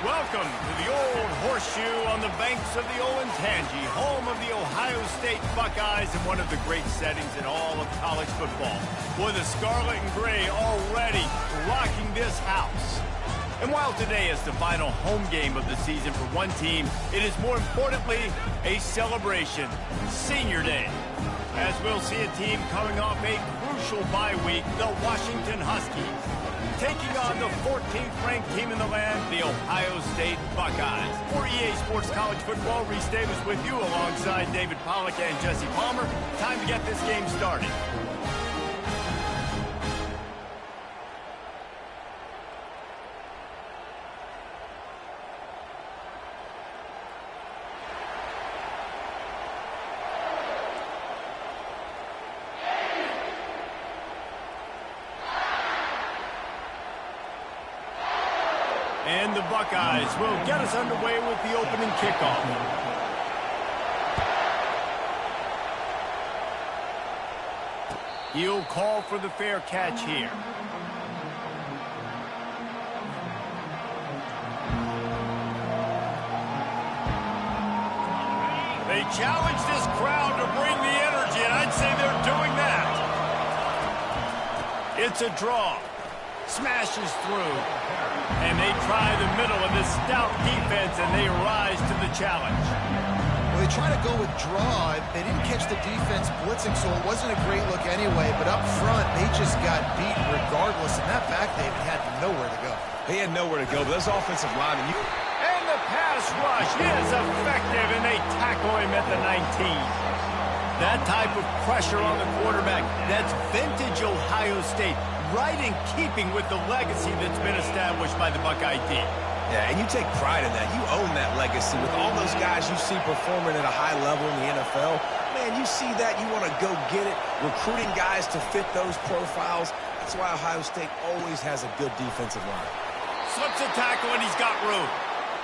Welcome to the old horseshoe on the banks of the Ncaa, home of the Ohio State Buckeyes and one of the great settings in all of college football. Boy, the scarlet and gray already rocking this house. And while today is the final home game of the season for one team, it is more importantly a celebration, Senior Day. As we'll see a team coming off a crucial bye week, the Washington Huskies, taking on the 14th ranked team in the land, the Ohio State Buckeyes. For EA Sports College Football, Reese Davis with you alongside David Pollack and Jesse Palmer. Time to get this game started. And the Buckeyes will get us underway with the opening kickoff. He'll call for the fair catch here. They challenge this crowd to bring the energy, and I'd say they're doing that. It's a draw. Smashes through. And they try the middle of this stout defense, and they rise to the challenge. Well, they try to go with draw. They didn't catch the defense blitzing, so it wasn't a great look anyway. But up front, they just got beat regardless. And that back, David, had nowhere to go. He had nowhere to go, but those offensive linemen... And the pass rush is effective, and they tackle him at the 19. That type of pressure on the quarterback, that's vintage Ohio State. Right in keeping with the legacy that's been established by the Buckeye team. Yeah, and you take pride in that. You own that legacy with all those guys you see performing at a high level in the NFL. Man, you see that, you want to go get it. Recruiting guys to fit those profiles. That's why Ohio State always has a good defensive line. Slips a tackle, and he's got room.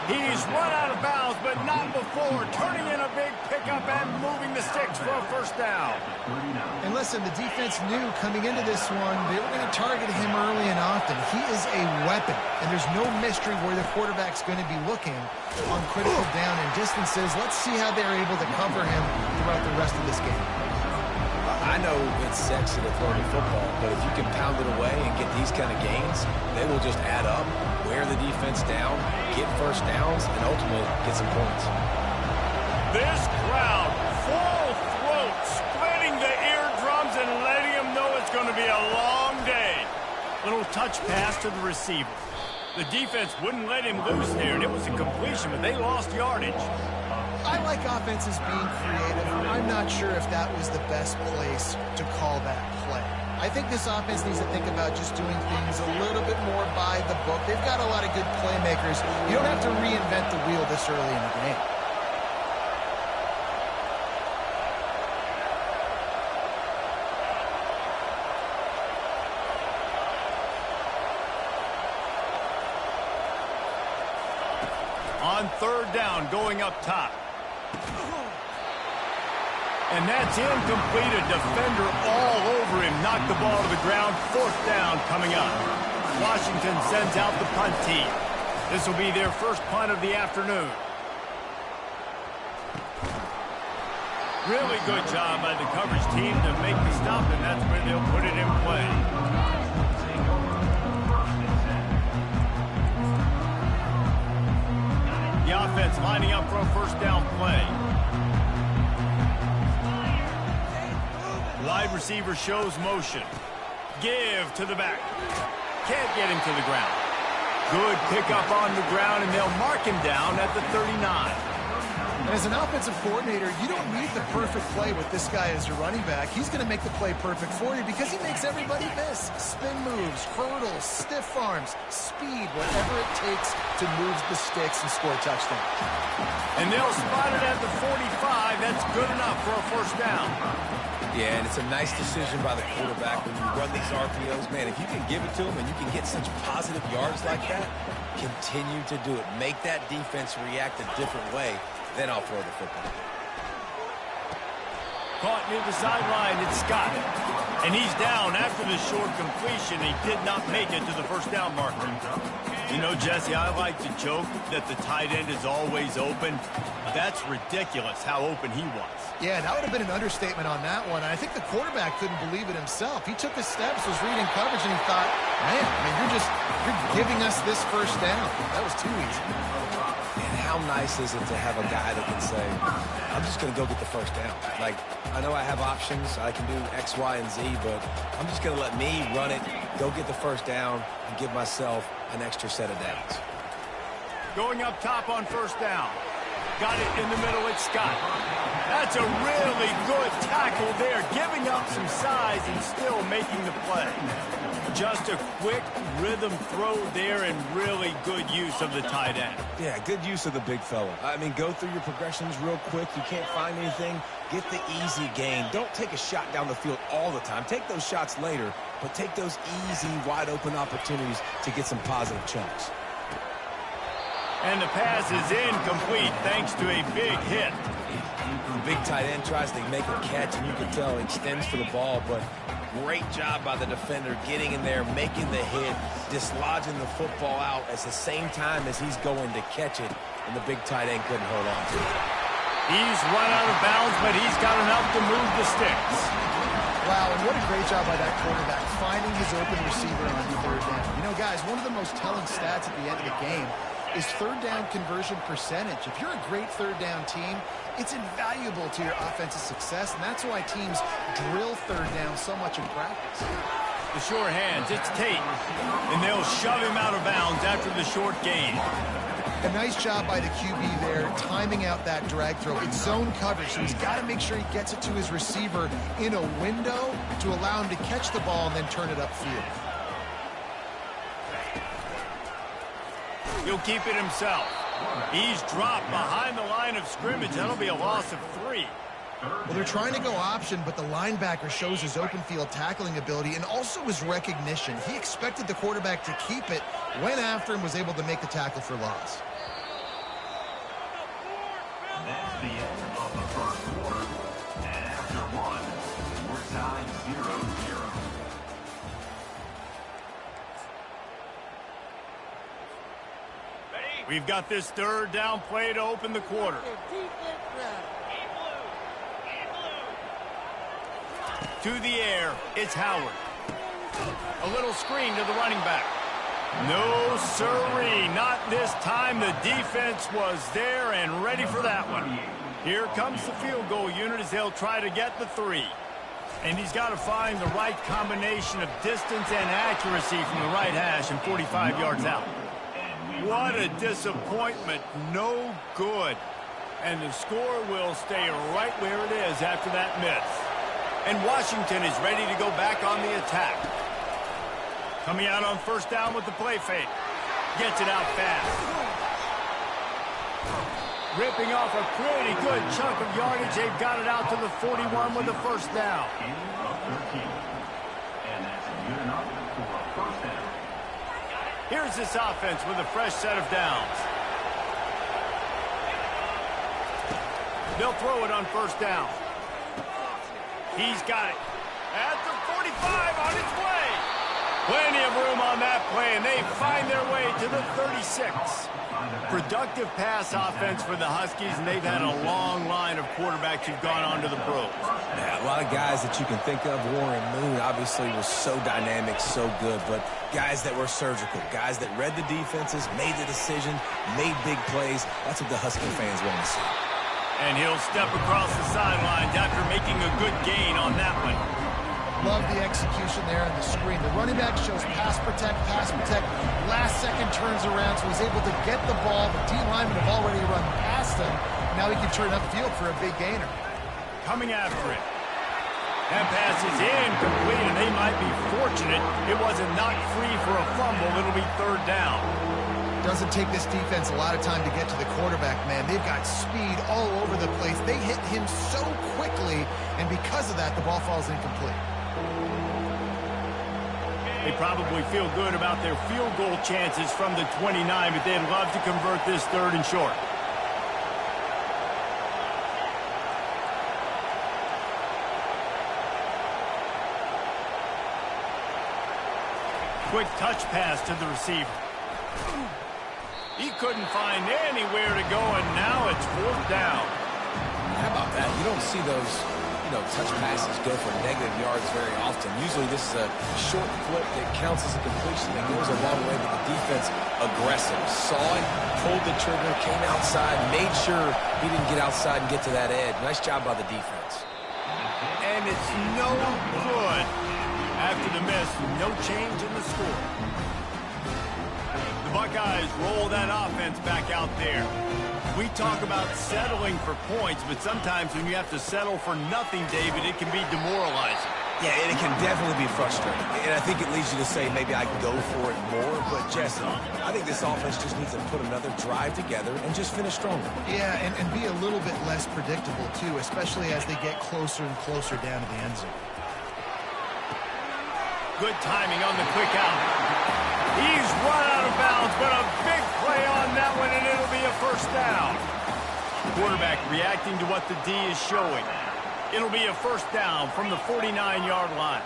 He's run out of bounds, but not before. Turning in a big pickup and moving the sticks for a first down. And listen, the defense knew coming into this one, they were going to target him early and often. He is a weapon, and there's no mystery where the quarterback's going to be looking on critical down and distances. Let's see how they're able to cover him throughout the rest of this game. I know it's sexy to throw the football, but if you can pound it away and get these kind of gains, they will just add up, wear the defense down, get first downs, and ultimately get some points. This crowd, full throat, splitting the eardrums and letting them know it's going to be a long day. Little touch pass to the receiver. The defense wouldn't let him loose there, and it was a completion, but they lost yardage. I like offenses being creative. I'm not sure if that was the best place to call that play. I think this offense needs to think about just doing things a little bit more by the book. They've got a lot of good playmakers. You don't have to reinvent the wheel this early in the game. On third down, going up top. And that's incomplete. A defender all over him. Knocked the ball to the ground. Fourth down coming up. Washington sends out the punt team. This will be their first punt of the afternoon. Really good job by the coverage team to make the stop, and that's where they'll put it in play. The offense lining up for a first down play. Wide receiver shows motion. Give to the back. Can't get him to the ground. Good pickup on the ground, and they'll mark him down at the 39. And as an offensive coordinator, you don't need the perfect play with this guy as your running back. He's going to make the play perfect for you because he makes everybody miss. Spin moves, hurdles, stiff arms, speed, whatever it takes to move the sticks and score a touchdown. And they'll spot it at the 45. That's good enough for a first down. Yeah, and it's a nice decision by the quarterback when you run these RPOs. Man, if you can give it to him and you can get such positive yards like that, continue to do it. Make that defense react a different way. Then I'll throw the football. Caught near the sideline, it's Scott. And he's down after the short completion. He did not make it to the first down marker. You know, Jesse, I like to joke that the tight end is always open. That's ridiculous how open he was. Yeah, that would have been an understatement on that one. I think the quarterback couldn't believe it himself. He took his steps, was reading coverage, and he thought, man, I mean, you're giving us this first down. That was too easy. And how nice is it to have a guy that can say, I'm just going to go get the first down. Like, I know I have options. I can do X, Y, and Z, but I'm just going to let me run it, go get the first down, and give myself an extra set of downs. Going up top on first down. Got it in the middle, it's Scott. That's a really good tackle there, giving up some size and still making the play. Just a quick rhythm throw there and really good use of the tight end. Yeah, good use of the big fella. I mean, go through your progressions real quick. You can't find anything. Get the easy gain. Don't take a shot down the field all the time. Take those shots later, but take those easy, wide-open opportunities to get some positive chunks. And the pass is incomplete thanks to a big hit. The big tight end tries to make a catch, and you can tell he extends for the ball, but great job by the defender getting in there, making the hit, dislodging the football out at the same time as he's going to catch it, and the big tight end couldn't hold on to it. He's run out of bounds, but he's got enough to move the sticks. Wow, and what a great job by that quarterback, finding his open receiver on third down. You know, guys, one of the most telling stats at the end of the game is third down conversion percentage. If you're a great third down team, it's invaluable to your offensive success, and that's why teams drill third down so much in practice. The short hands, it's Tate, and they'll shove him out of bounds after the short gain. A nice job by the QB there, timing out that drag throw. It's zone coverage, so he's got to make sure he gets it to his receiver in a window to allow him to catch the ball and then turn it upfield. He'll keep it himself. He's dropped behind the line of scrimmage. That'll be a loss of 3. Well, they're trying to go option, but the linebacker shows his open field tackling ability and also his recognition. He expected the quarterback to keep it, went after him, was able to make the tackle for loss. That's the end of the first quarter. And after one, we're tied 0-0. We've got this third down play to open the quarter. To the air, it's Howard. A little screen to the running back. No sirree, not this time. The defense was there and ready for that one. Here comes the field goal unit as they'll try to get the 3. And he's got to find the right combination of distance and accuracy from the right hash and 45 yards out. What a disappointment. No good. And the score will stay right where it is after that miss. And Washington is ready to go back on the attack. Coming out on first down with the play fake. Gets it out fast. Ripping off a pretty good chunk of yardage. They've got it out to the 41 with the first down. And that's good enough for a first down. Here's this offense with a fresh set of downs. They'll throw it on first down. He's got it at the 45 on its way. Plenty of room on that play, and they find their way to the 36. Productive pass offense for the Huskies, and they've had a long line of quarterbacks who've gone on to the pros. Yeah, a lot of guys that you can think of. Warren Moon obviously was so dynamic, so good, but guys that were surgical, guys that read the defenses, made the decision, made big plays. That's what the Husky fans want to see. And he'll step across the sidelines after making a good gain on that one. Love the execution there on the screen. The running back shows pass protect, last second turns around, so he's able to get the ball. The D linemen have already run past him. Now he can turn upfield for a big gainer. Coming after it. That pass is incomplete, and they might be fortunate it wasn't knocked free for a fumble. It'll be third down. Doesn't take this defense a lot of time to get to the quarterback, man. They've got speed all over the place. They hit him so quickly, and because of that, the ball falls incomplete. They probably feel good about their field goal chances from the 29, but they'd love to convert this third and short. Quick touch pass to the receiver. He couldn't find anywhere to go, and now it's 4th down. How about that? You don't see those, touch passes go for negative yards very often. Usually this is a short flip that counts as a completion that goes a long way, but the defense aggressive. Saw it, pulled the trigger, came outside, made sure he didn't get outside and get to that edge. Nice job by the defense. And it's no good. After the miss, no change in the score. The Buckeyes roll that offense back out there. We talk about settling for points, but sometimes when you have to settle for nothing, David, it can be demoralizing. Yeah, and it can definitely be frustrating. And I think it leads you to say maybe I can go for it more. But, Jesse, I think this offense just needs to put another drive together and just finish stronger. Yeah, and be a little bit less predictable, too, especially as they get closer and closer down to the end zone. Good timing on the quick out. He's run out of bounds, but a big play on that one, and it'll be a 1st down. Quarterback reacting to what the D is showing. It'll be a 1st down from the 49-yard line.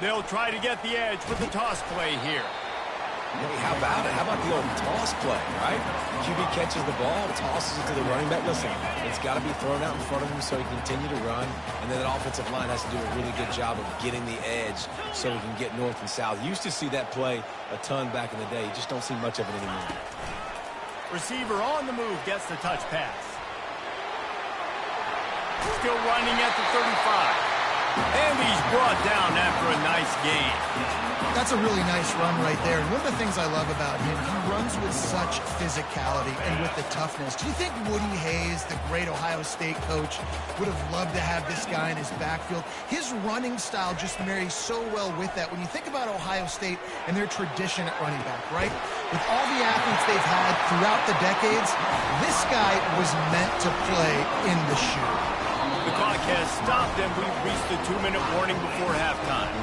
They'll try to get the edge with the toss play here. Hey, how about it? How about the old toss play, right? QB catches the ball, tosses it to the running back. Listen, it's got to be thrown out in front of him so he can continue to run. And then that offensive line has to do a really good job of getting the edge so he can get north and south. You used to see that play a ton back in the day. You just don't see much of it anymore. Receiver on the move gets the touch pass. Still running at the 35. And he's brought down after a nice gain. That's a really nice run right there. And one of the things I love about him, he runs with such physicality and with the toughness. Do you think Woody Hayes, the great Ohio State coach, would have loved to have this guy in his backfield? His running style just marries so well with that. When you think about Ohio State and their tradition at running back, right? With all the athletes they've had throughout the decades, this guy was meant to play in the shoe. The clock has stopped, and we've reached the 2-minute warning before halftime.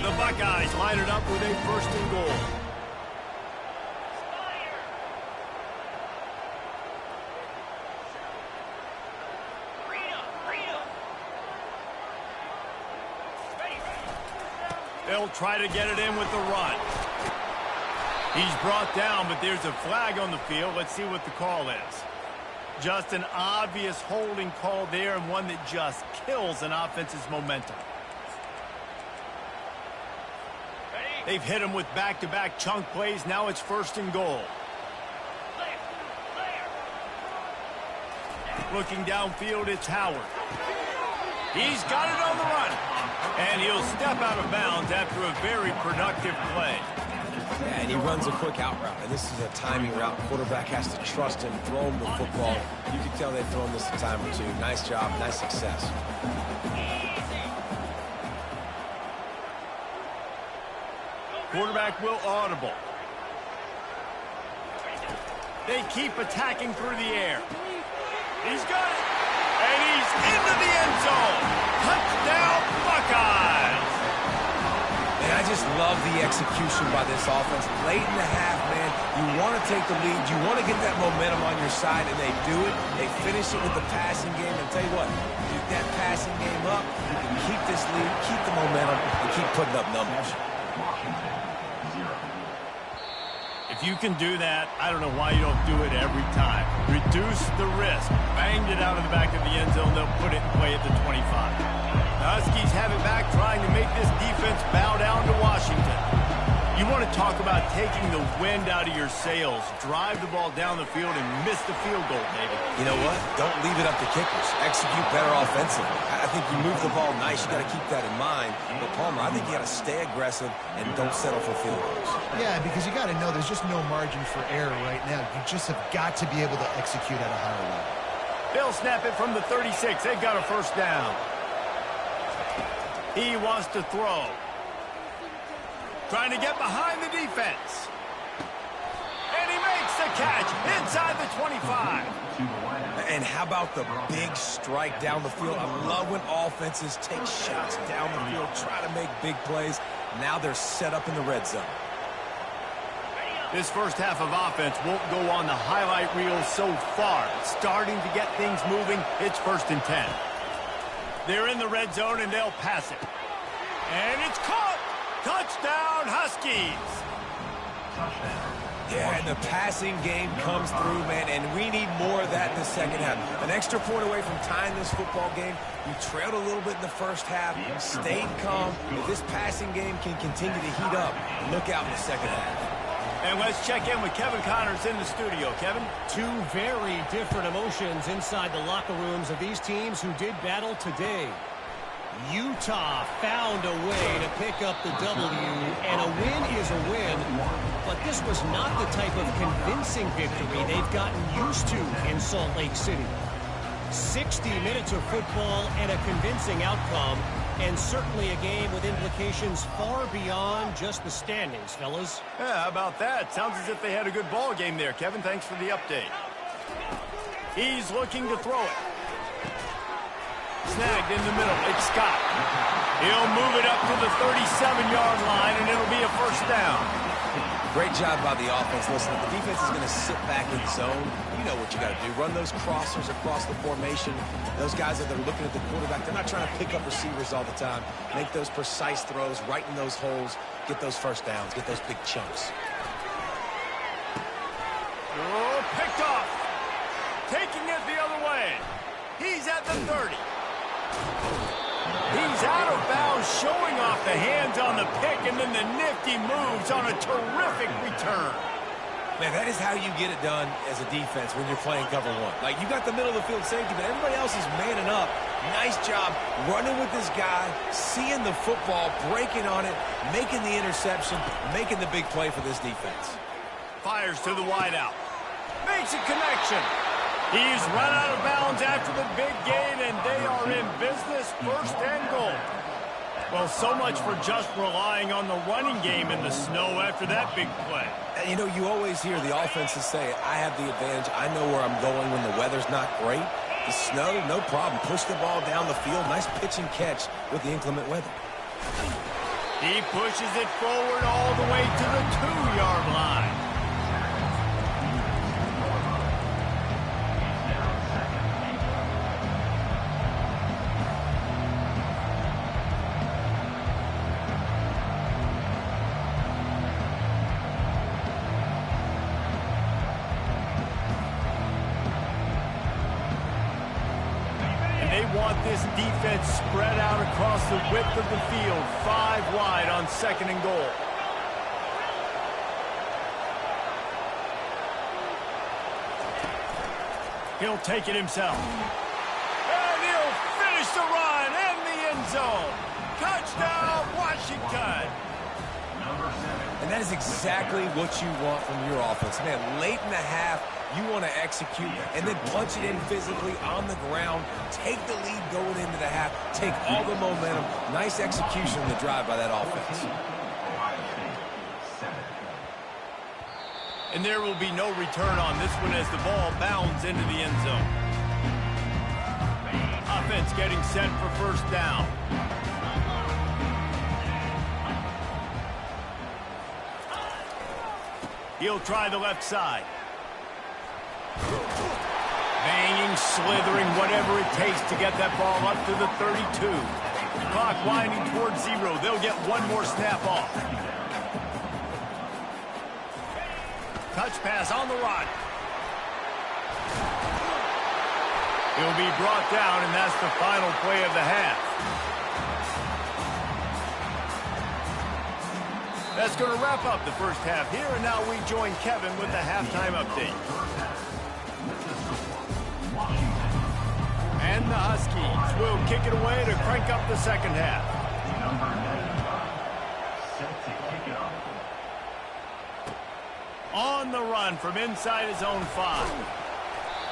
The Buckeyes line it up with a 1st and goal. They'll try to get it in with the run. He's brought down, but there's a flag on the field. Let's see what the call is. Just an obvious holding call there, and one that just kills an offense's momentum. They've hit him with back-to-back chunk plays. Now it's 1st and goal. Looking downfield, it's Howard. He's got it on the run. And he'll step out of bounds after a very productive play. Yeah, and he runs a quick out route. And this is a timing route. Quarterback has to trust him, throw him the football. You can tell they've thrown this a time or two. Nice job, nice success. Quarterback will audible. They keep attacking through the air. He's got it. And he's into the end zone. Touchdown, Buckeyes. And I just love the execution by this offense. Late in the half, man, you want to take the lead. You want to get that momentum on your side, and they do it. They finish it with the passing game. And tell you what, get that passing game up, you can keep this lead, keep the momentum, and keep putting up numbers. If you can do that, I don't know why you don't do it every time. Reduce the risk. Banged it out of the back of the end zone. They'll put it in play at the 25. The Huskies have it back, trying to make this defense bow down to Washington. You want to talk about taking the wind out of your sails. Drive the ball down the field and miss the field goal, David. You know what? Don't leave it up to kickers. Execute better offensively. I think you move the ball nice. You got to keep that in mind. But, Palmer, I think you got to stay aggressive and don't settle for field goals. Yeah, because you got to know there's just no margin for error right now. You just have got to be able to execute at a higher level. They'll snap it from the 36. They've got a 1st down. He wants to throw. Trying to get behind the defense. And he makes the catch inside the 25. And how about the big strike down the field? I love when offenses take shots down the field, try to make big plays. Now they're set up in the red zone. This first half of offense won't go on the highlight reel so far. It's starting to get things moving. It's 1st and 10. They're in the red zone, and they'll pass it. And it's caught! Touchdown, Huskies! Yeah, and the passing game comes through, man, and we need more of that in the second half. An extra point away from tying this football game. You trailed a little bit in the first half, stayed calm. If this passing game can continue to heat up, look out in the second half. And let's check in with Kevin Connors in the studio. Kevin? Two very different emotions inside the locker rooms of these teams who did battle today. Utah found a way to pick up the W, and a win is a win. But this was not the type of convincing victory they've gotten used to in Salt Lake City. 60 minutes of football and a convincing outcome, and certainly a game with implications far beyond just the standings, fellas. Yeah, how about that? Sounds as if they had a good ball game there, Kevin. Thanks for the update. He's looking to throw it. Snagged in the middle. It's Scott. He'll move it up to the 37-yard line, and it'll be a 1st down. Great job by the offense. Listen, the defense is going to sit back in zone. You know what you got to do. Run those crossers across the formation. Those guys that are looking at the quarterback, they're not trying to pick up receivers all the time. Make those precise throws, right in those holes, get those 1st downs, get those big chunks. Oh, picked off. Taking it the other way. He's at the 30. He's out of bounds, showing off the hands on the pick, and then the nifty moves on a terrific return. Man, that is how you get it done as a defense when you're playing cover one. Like, you got the middle of the field safety, but everybody else is manning up. Nice job running with this guy, seeing the football, breaking on it, making the interception, making the big play for this defense. Fires to the wideout. Makes a connection. He's run out of bounds after the big gain, and they are in business. 1st and goal. Well, so much for just relying on the running game in the snow after that big play. And, you know, you always hear the offenses say, I have the advantage. I know where I'm going when the weather's not great. The snow, no problem. Push the ball down the field. Nice pitch and catch with the inclement weather. He pushes it forward all the way to the 2-yard line. This defense spread out across the width of the field, 5 wide on 2nd and goal. He'll take it himself. And he'll finish the run in the end zone. Touchdown, Washington. And that is exactly what you want from your offense. Man, late in the half, you want to execute and then punch it in physically on the ground. Take the lead going into the half. Take all the momentum. Nice execution on the drive by that offense. And there will be no return on this one as the ball bounds into the end zone. Offense getting set for 1st down. He'll try the left side. Banging, slithering, whatever it takes to get that ball up to the 32. Clock winding towards 0. They'll get one more snap off. Touch pass on the run. He'll be brought down, and that's the final play of the half. That's going to wrap up the first half here, and now we join Kevin with the halftime update. And the Huskies will kick it away to crank up the second half. On the run from inside his own 5.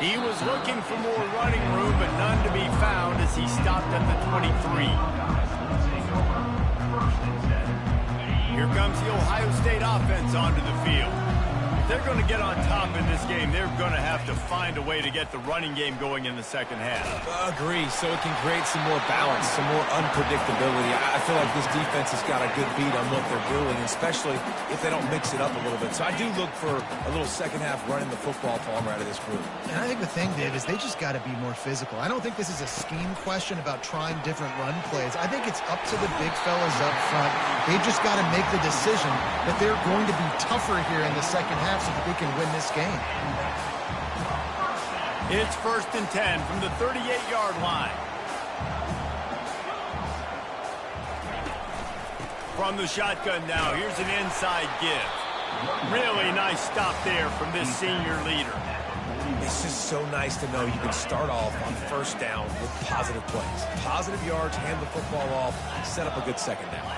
He was looking for more running room, but none to be found as he stopped at the 23. Here comes the Ohio State offense onto the field. they're going to get on top in this game, they're going to have to find a way to get the running game going in the second half. Agree, so it can create some more balance, some more unpredictability. I feel like this defense has got a good beat on what they're doing, especially if they don't mix it up a little bit. So I do look for a little second half running the football farmer out of this group. And I think the thing, Dave, is they just got to be more physical. I don't think this is a scheme question about trying different run plays. I think it's up to the big fellas up front. They've just got to make the decision that they're going to be tougher here in the second half so that they can win this game. It's 1st and 10 from the 38-yard line. From the shotgun now, here's an inside give. Really nice stop there from this senior leader. It's just so nice to know you can start off on first down with positive plays. Positive yards, hand the football off, set up a good second down.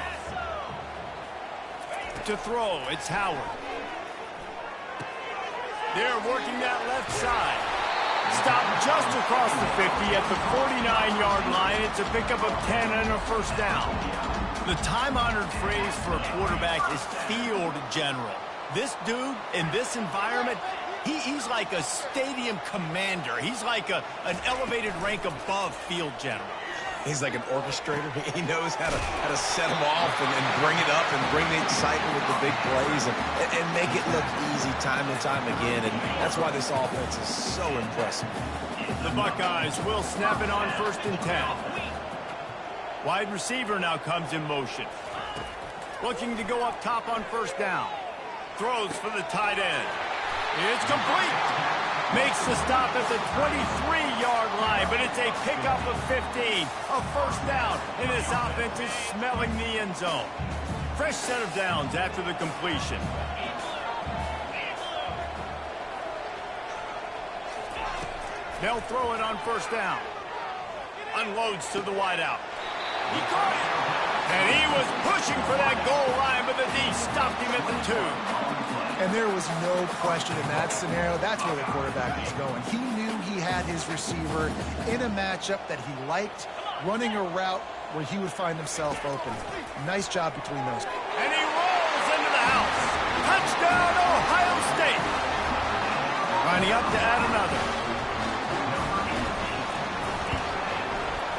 To throw, it's Howard. They're working that left side. Stopped just across the 50 at the 49-yard line. It's a pickup of 10 and a first down. The time-honored phrase for a quarterback is field general. This dude, in this environment, he's like a stadium commander. He's like an elevated rank above field general. He's like an orchestrator. He knows how to set them off and bring it up and bring the excitement with the big plays and make it look easy time and time again. And that's why this offense is so impressive. The Buckeyes will snap it on 1st and 10. Wide receiver now comes in motion. Looking to go up top on first down. Throws for the tight end. It's complete. Makes the stop at the 23-yard line, but it's a pickup of 15. A first down, and this offense is smelling the end zone. Fresh set of downs after the completion. They'll throw it on first down. Unloads to the wideout. He caught it. And he was pushing for that goal line, but the D stopped him at the 2. And there was no question in that scenario. That's where the quarterback was going. He knew he had his receiver in a matchup that he liked, running a route where he would find himself open. Nice job between those. And he rolls into the house. Touchdown, Ohio State. Lining up to add another.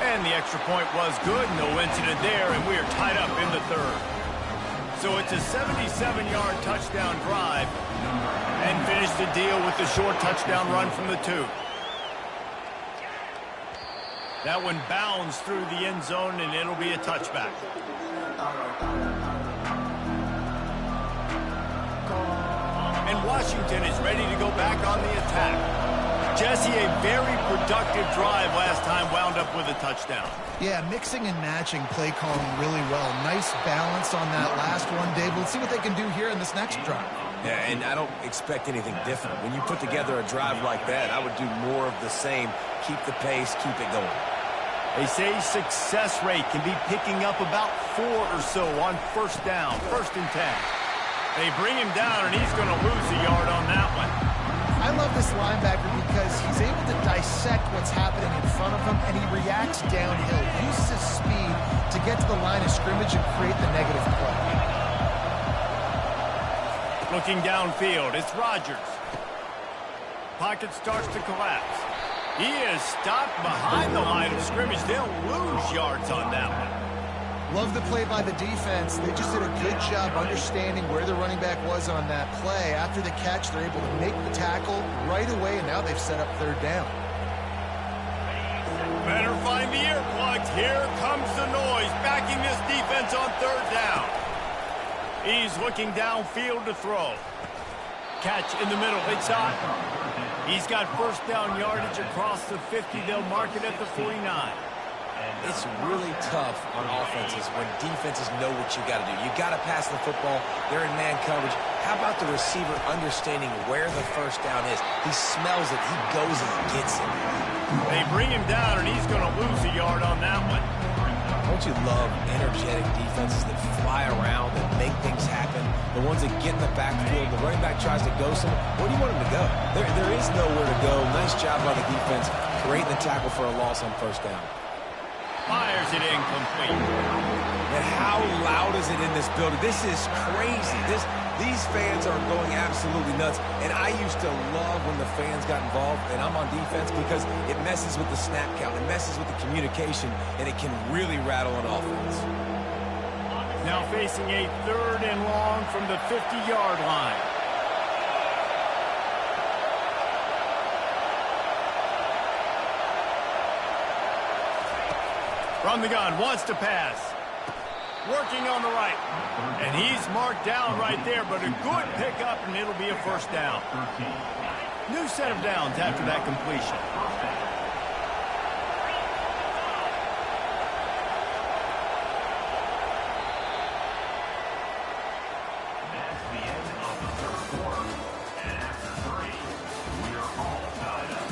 And the extra point was good. No incident there, and we are tied up in the 3rd. So it's a 77-yard touchdown drive, and finish the deal with the short touchdown run from the 2. That one bounds through the end zone, and it'll be a touchback. And Washington is ready to go back on the attack. Jesse, a very productive drive last time, wound up with a touchdown. Yeah, mixing and matching play calling really well. Nice balance on that last one, Dave. Let's see what they can do here in this next drive. Yeah, and I don't expect anything different. When you put together a drive like that, I would do more of the same. Keep the pace, keep it going. They say success rate can be picking up about 4 or so on first down, 1st and 10. They bring him down, and he's going to lose a yard on that one. I love this linebacker because he's able to dissect what's happening in front of him, and he reacts downhill. He uses his speed to get to the line of scrimmage and create the negative play. Looking downfield, it's Rodgers. Pocket starts to collapse. He is stopped behind the line of scrimmage. They'll lose yards on that one. Love the play by the defense. They just did a good job understanding where the running back was on that play. After the catch, they're able to make the tackle right away, and now they've set up 3rd down. Better find the earplugs. Here comes the noise, backing this defense on 3rd down. He's looking downfield to throw. Catch in the middle. It's on. He's got first down yardage across the 50. They'll mark it at the 49. It's really tough on offenses when defenses know what you got to do. You got to pass the football. They're in man coverage. How about the receiver understanding where the first down is? He smells it. He goes and gets it. They bring him down, and he's going to lose a yard on that one. Don't you love energetic defenses that fly around and make things happen? The ones that get in the backfield, the running back tries to go somewhere. Where do you want him to go? There is nowhere to go. Nice job by the defense, creating the tackle for a loss on first down. Fires it incomplete. And how loud is it in this building? This is crazy. These fans are going absolutely nuts. And I used to love when the fans got involved, and I'm on defense, because it messes with the snap count. It messes with the communication, and it can really rattle an offense. Now facing a 3rd and long from the 50-yard line. From the gun, wants to pass. Working on the right. And he's marked down right there, but a good pickup, and it'll be a first down. New set of downs after that completion. That's the end of the third quarter. And after 3, we are all tied up.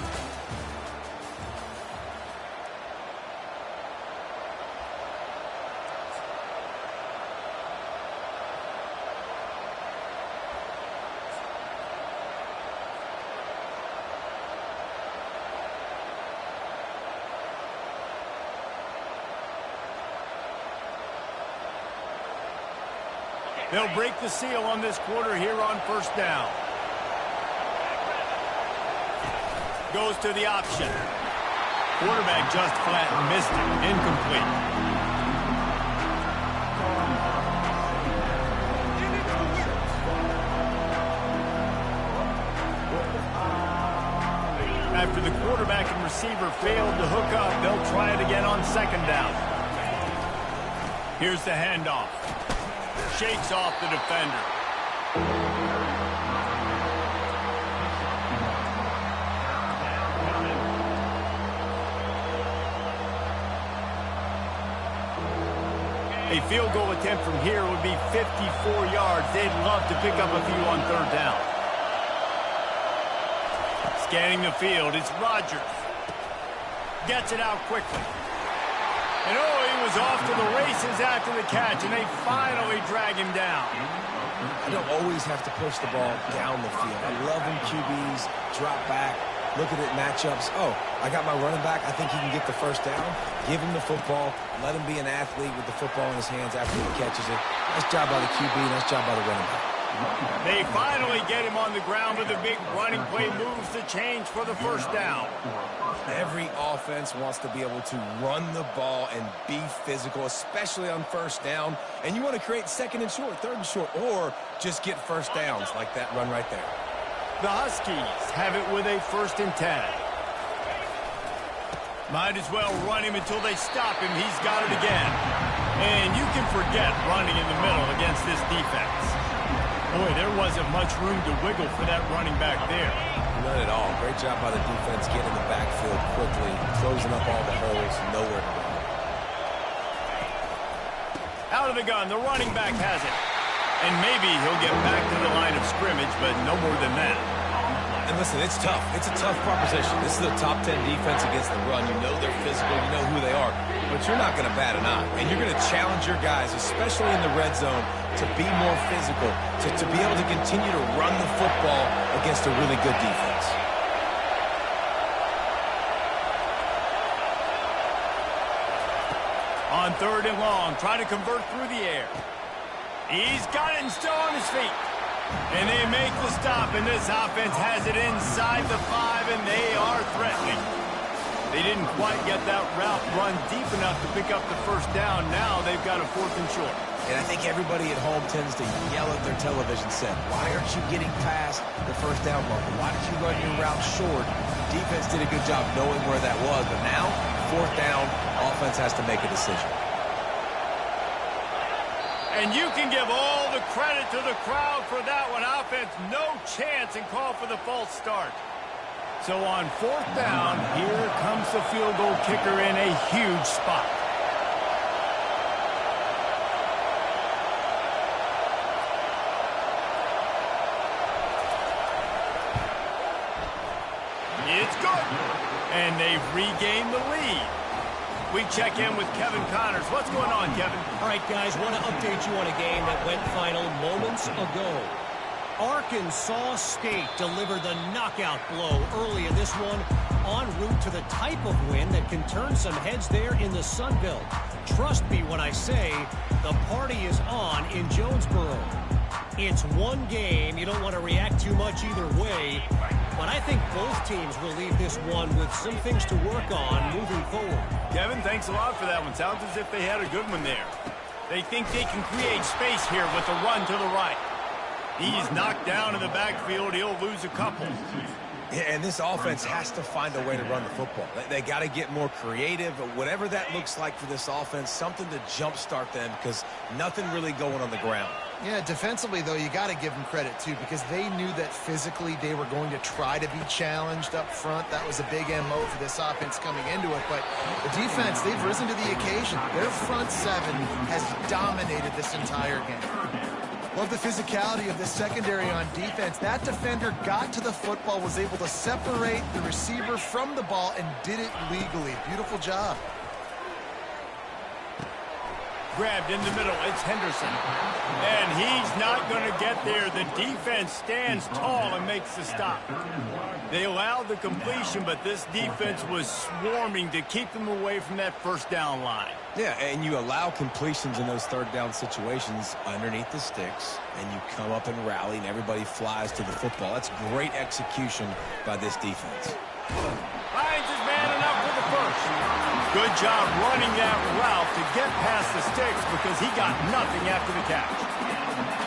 They'll break the seal on this quarter here on first down. Goes to the option. Quarterback just flat missed it. Incomplete. After the quarterback and receiver failed to hook up, they'll try it again on second down. Here's the handoff. Shakes off the defender. A field goal attempt from here would be 54 yards. They'd love to pick up a few on third down. Scanning the field, it's Rodgers. Gets it out quickly. And oh, he was off to the races after the catch, and they finally drag him down. I don't always have to push the ball down the field. I love when QBs drop back, look at it, matchups. Oh, I got my running back. I think he can get the first down. Give him the football. Let him be an athlete with the football in his hands after he catches it. Nice job by the QB. Nice job by the running back. They finally get him on the ground with a big running play, moves the change for the first down. Every offense wants to be able to run the ball and be physical, especially on first down. And you want to create second and short, third and short, or just get first downs like that run right there. The Huskies have it with a 1st and 10. Might as well run him until they stop him. He's got it again. And you can forget running in the middle against this defense. Boy, there wasn't much room to wiggle for that running back there. None at all. Great job by the defense getting in the backfield quickly, closing up all the holes, nowhere to run. Out of the gun, the running back has it. And maybe he'll get back to the line of scrimmage, but no more than that. And listen, it's tough. It's a tough proposition. This is a top 10 defense against the run. You know they're physical. You know who they are. But you're not going to bat an eye. And you're going to challenge your guys, especially in the red zone, to be more physical, to be able to continue to run the football against a really good defense. On 3rd and long, trying to convert through the air. He's got it and still on his feet. And they make the stop, and this offense has it inside the 5, and they are threatening. They didn't quite get that route run deep enough to pick up the first down. Now they've got a 4th and short. And I think everybody at home tends to yell at their television set. Why aren't you getting past the first down marker? Why did you run your route short? Defense did a good job knowing where that was, but now, 4th down, offense has to make a decision. And you can give all the credit to the crowd for that one. Offense, no chance, and call for the false start. So on 4th down, here comes the field goal kicker in a huge spot. It's good. And they've regained the lead. We check in with Kevin Connors. What's going on, Kevin? All right, guys, want to update you on a game that went final moments ago. Arkansas State delivered the knockout blow early in this one en route to the type of win that can turn some heads there in the Sun Belt. Trust me when I say the party is on in Jonesboro. It's one game. You don't want to react too much either way. But I think both teams will leave this one with some things to work on moving forward. Kevin, thanks a lot for that one. Sounds as if they had a good one there. They think they can create space here with the run to the right. He's knocked down in the backfield. He'll lose a couple. Yeah, and this offense has to find a way to run the football. They got to get more creative. Whatever that looks like for this offense, something to jumpstart them because nothing really going on the ground. Yeah, defensively, though, you got to give them credit, too, because they knew that physically they were going to try to be challenged up front. That was a big MO for this offense coming into it. But the defense, they've risen to the occasion. Their front seven has dominated this entire game. Love the physicality of the secondary on defense. That defender got to the football, was able to separate the receiver from the ball, and did it legally. Beautiful job. Grabbed in the middle. It's Henderson. And he's not going to get there. The defense stands tall and makes the stop. They allowed the completion, but this defense was swarming to keep them away from that first down line. Yeah, and you allow completions in those third down situations underneath the sticks, and you come up and rally, and everybody flies to the football. That's great execution by this defense. Finds his man enough for the first. Good job running that route to get past the sticks because he got nothing after the catch.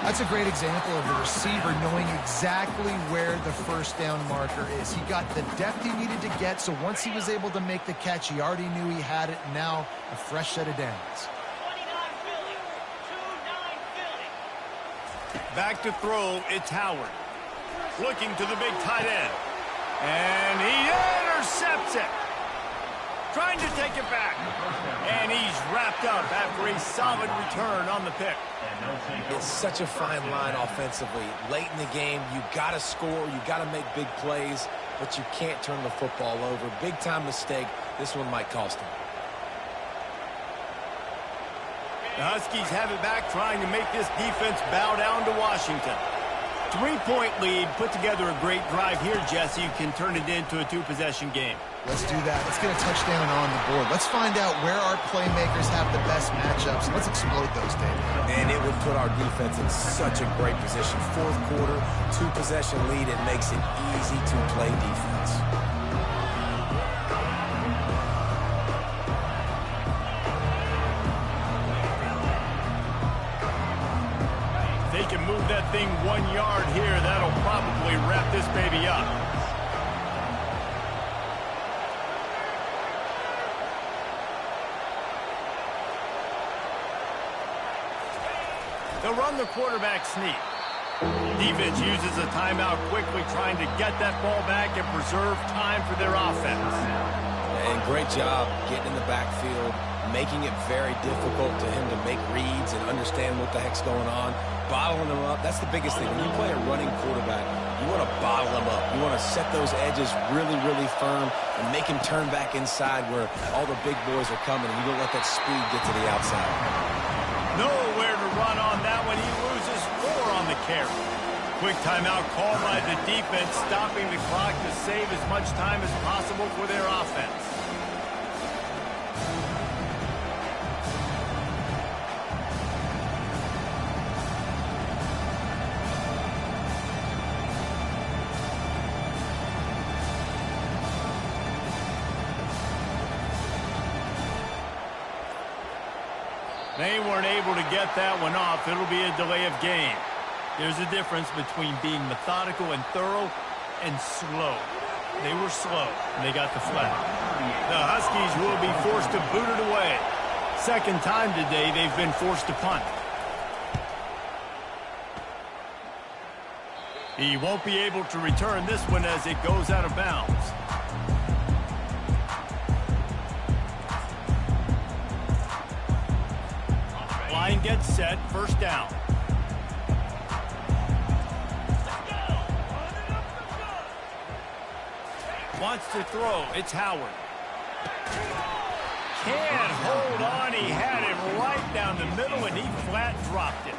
That's a great example of the receiver knowing exactly where the first down marker is. He got the depth he needed to get, so once he was able to make the catch, he already knew he had it. Now a fresh set of downs. Back to throw, it's Howard. Looking to the big tight end. And he intercepts it. Trying to take it back. And he's wrapped up after a solid return on the pick. It's such a fine line offensively. Late in the game, you got to score, you got to make big plays, but you can't turn the football over. Big-time mistake. This one might cost him. The Huskies have it back, trying to make this defense bow down to Washington. 3-point lead, put together a great drive here, Jesse. You can turn it into a two-possession game. Let's do that. Let's get a touchdown on the board. Let's find out where our playmakers have the best matchups. Let's exploit those, David. And it would put our defense in such a great position. Fourth quarter, two-possession lead. It makes it easy to play defense. They can move that thing 1 yard here. That'll probably wrap this baby up. They'll run the quarterback sneak. Defense uses a timeout quickly, trying to get that ball back and preserve time for their offense. And great job getting in the backfield, making it very difficult to him to make reads and understand what the heck's going on. Bottling them up, that's the biggest thing. When you play a running quarterback, you want to bottle them up. You want to set those edges really, really firm and make him turn back inside where all the big boys are coming, and you don't let that speed get to the outside. Nowhere to run on that one. He loses 4 on the carry. Quick timeout call by the defense, stopping the clock to save as much time as possible for their offense. They weren't able to get that one off. It'll be a delay of game. There's a difference between being methodical and thorough and slow. They were slow, and they got the flag. The Huskies will be forced to boot it away. Second time today they've been forced to punt. He won't be able to return this one as it goes out of bounds. Line gets set, first down. Wants to throw, it's Howard. Can't hold on, he had it right down the middle and he flat dropped it.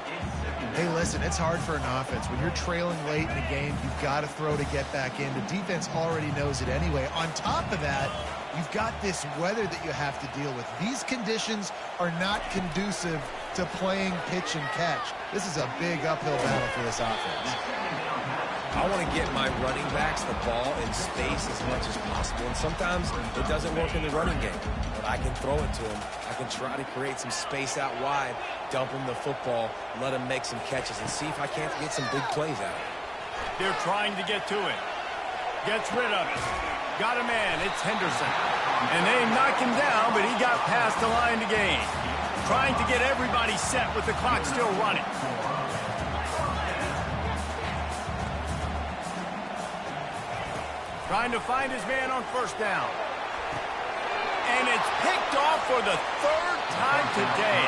Hey, listen, it's hard for an offense. When you're trailing late in the game, you've got to throw to get back in. The defense already knows it anyway. On top of that, you've got this weather that you have to deal with. These conditions are not conducive to playing pitch and catch. This is a big uphill battle for this offense. I want to get my running backs the ball in space as much as possible, and sometimes it doesn't work in the running game, but I can throw it to them. I can try to create some space out wide, dump him the football, let him make some catches, and see if I can't get some big plays out of it. They're trying to get to it. Gets rid of it. Got a man. It's Henderson. And they knock him down, but he got past the line to gain. Trying to get everybody set with the clock still running. Trying to find his man on first down. And it's picked off for the third time today.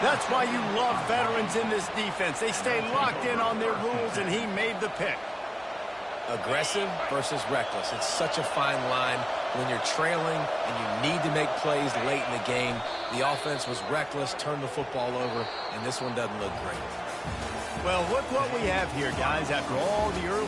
That's why you love veterans in this defense. They stay locked in on their rules, and he made the pick. Aggressive versus reckless. It's such a fine line when you're trailing and you need to make plays late in the game. The offense was reckless, turned the football over, and this one doesn't look great. Well, look what we have here, guys. After all the early